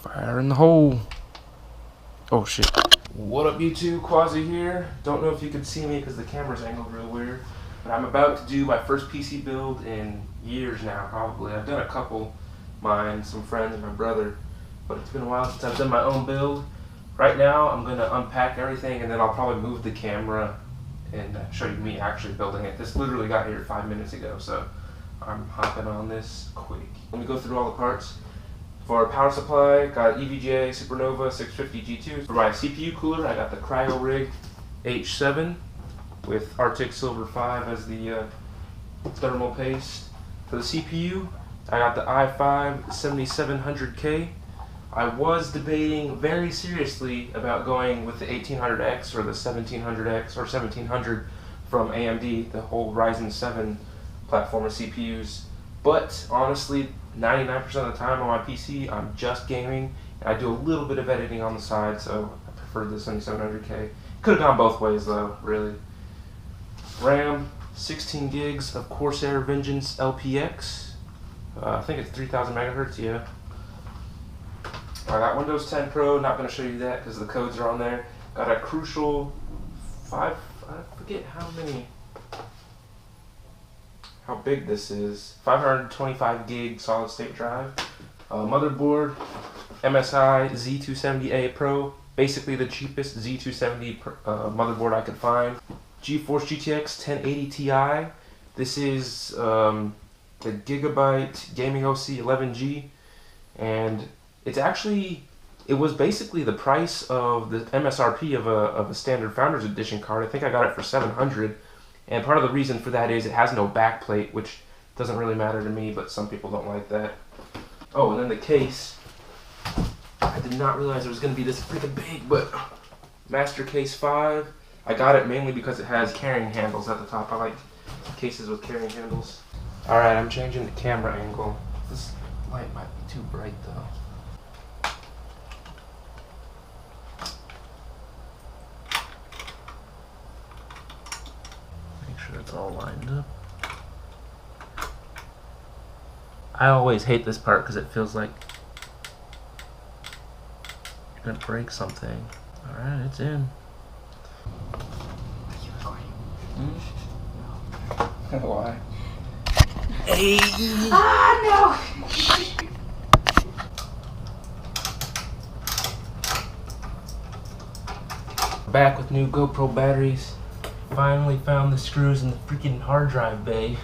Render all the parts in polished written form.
Fire in the hole. Oh shit. What up YouTube, Quasi here. Don't know if you can see me because the camera's angled real weird, but I'm about to do my first PC build in years now, probably. I've done a couple, mine, some friends, and my brother, but it's been a while since I've done my own build. Right now I'm going to unpack everything and then I'll probably move the camera and show you me actually building it. This literally got here 5 minutes ago, so I'm hopping on this quick. Let me go through all the parts. For power supply, got EVGA Supernova 650 G2. For my CPU cooler, I got the CryoRig H7 with Arctic Silver 5 as the thermal paste. For the CPU, I got the i5 7700K. I was debating very seriously about going with the 1800X or the 1700X or 1700 from AMD, the whole Ryzen 7 platform of CPUs. But honestly, 99% of the time on my PC, I'm just gaming. I do a little bit of editing on the side, so I prefer the 7700K. Could have gone both ways though, really. RAM, 16 gigs of Corsair Vengeance LPX. I think it's 3000 megahertz, yeah. I got Windows 10 Pro, not going to show you that because the codes are on there. Got a Crucial 5, I forget how big this is. 525 gig solid state drive. Motherboard, MSI Z270A Pro, basically the cheapest Z270 motherboard I could find. GeForce GTX 1080 Ti. This is the Gigabyte Gaming OC 11G, and it's actually, it was basically the price of the MSRP of a standard Founders Edition card. I think I got it for $700, and part of the reason for that is it has no backplate, which doesn't really matter to me, but some people don't like that. Oh, and then the case. I did not realize it was going to be this freaking big, but Master Case 5. I got it mainly because it has carrying handles at the top. I like cases with carrying handles. Alright, I'm changing the camera angle. This light might be too bright though. It's all lined up. I always hate this part because it feels like you're gonna break something. Alright, it's in. Are you recording? No. Why? Hey! Ah, no! Back with new GoPro batteries. Finally found the screws in the freaking hard drive bay.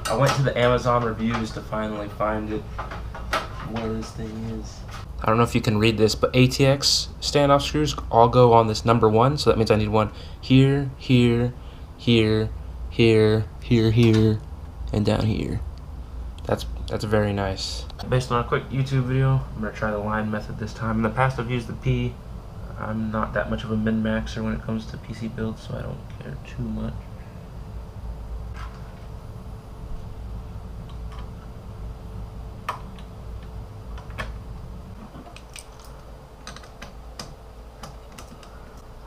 I went to the Amazon reviews to finally find it, where this thing is. I don't know if you can read this, but ATX standoff screws all go on this number 1, so that means I need one here, here, here, here, here, here, and down here. That's very nice. Based on a quick YouTube video, I'm gonna try the line method this time. In the past I've used the P. I'm not that much of a min-maxer when it comes to PC builds, so I don't care too much.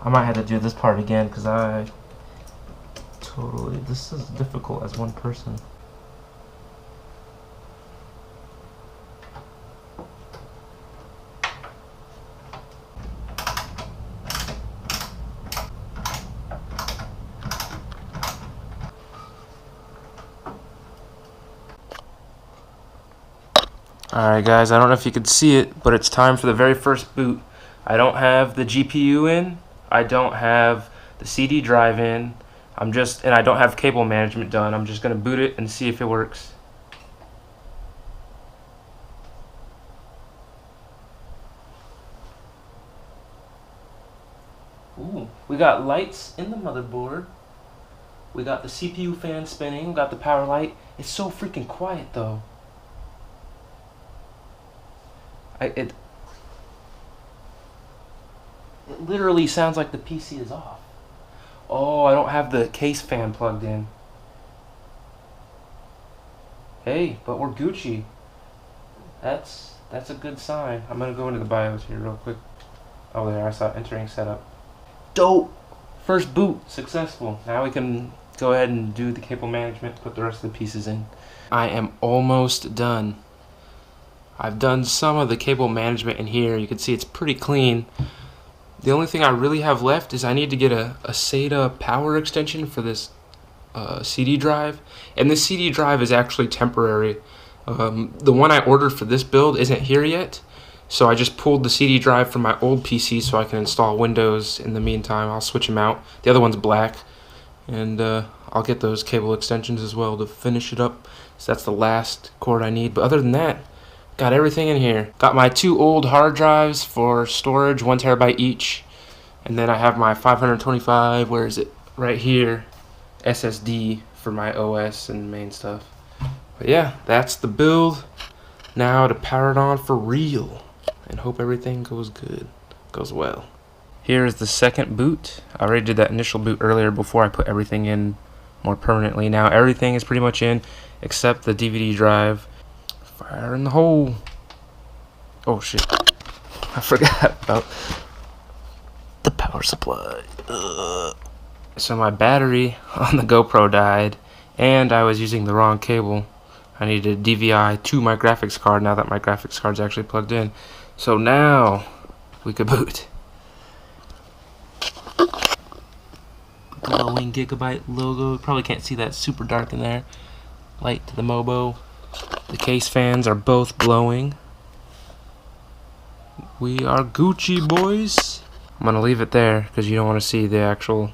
I might have to do this part again because this is difficult as one person. Alright guys, I don't know if you can see it, but it's time for the very first boot. I don't have the GPU in, I don't have the CD drive in, and I don't have cable management done. I'm just going to boot it and see if it works. Ooh, we got lights in the motherboard. We got the CPU fan spinning, we got the power light. It's so freaking quiet though. It literally sounds like the PC is off. Oh, I don't have the case fan plugged in. Hey, but we're Gucci. That's a good sign. I'm gonna go into the BIOS here real quick. Oh, there, I saw entering setup. Dope! First boot, successful. Now we can go ahead and do the cable management, put the rest of the pieces in. I am almost done. I've done some of the cable management in here. You can see it's pretty clean. The only thing I really have left is I need to get a SATA power extension for this CD drive. And this CD drive is actually temporary. The one I ordered for this build isn't here yet. So I just pulled the CD drive from my old PC so I can install Windows in the meantime. I'll switch them out. The other one's black. And I'll get those cable extensions as well to finish it up. So that's the last cord I need. But other than that, got everything in here. Got my 2 old hard drives for storage, 1 terabyte each. And then I have my 525, where is it? Right here, SSD for my OS and main stuff. But yeah, that's the build. Now to power it on for real. And hope everything goes good, goes well. Here is the second boot. I already did that initial boot earlier before I put everything in more permanently. Now everything is pretty much in except the DVD drive. Fire in the hole. Oh shit. I forgot about the power supply. So my battery on the GoPro died and I was using the wrong cable. I needed a DVI to my graphics card now that my graphics card's actually plugged in. So now we could boot. Glowing Gigabyte logo. Probably can't see that, super dark in there. Light to the Mobo. The case fans are both glowing. We are Gucci, boys. I'm gonna leave it there because you don't want to see the actual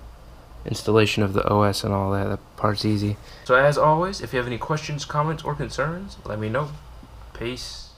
installation of the OS and all that. That part's easy. So as always, if you have any questions, comments, or concerns, let me know. Peace.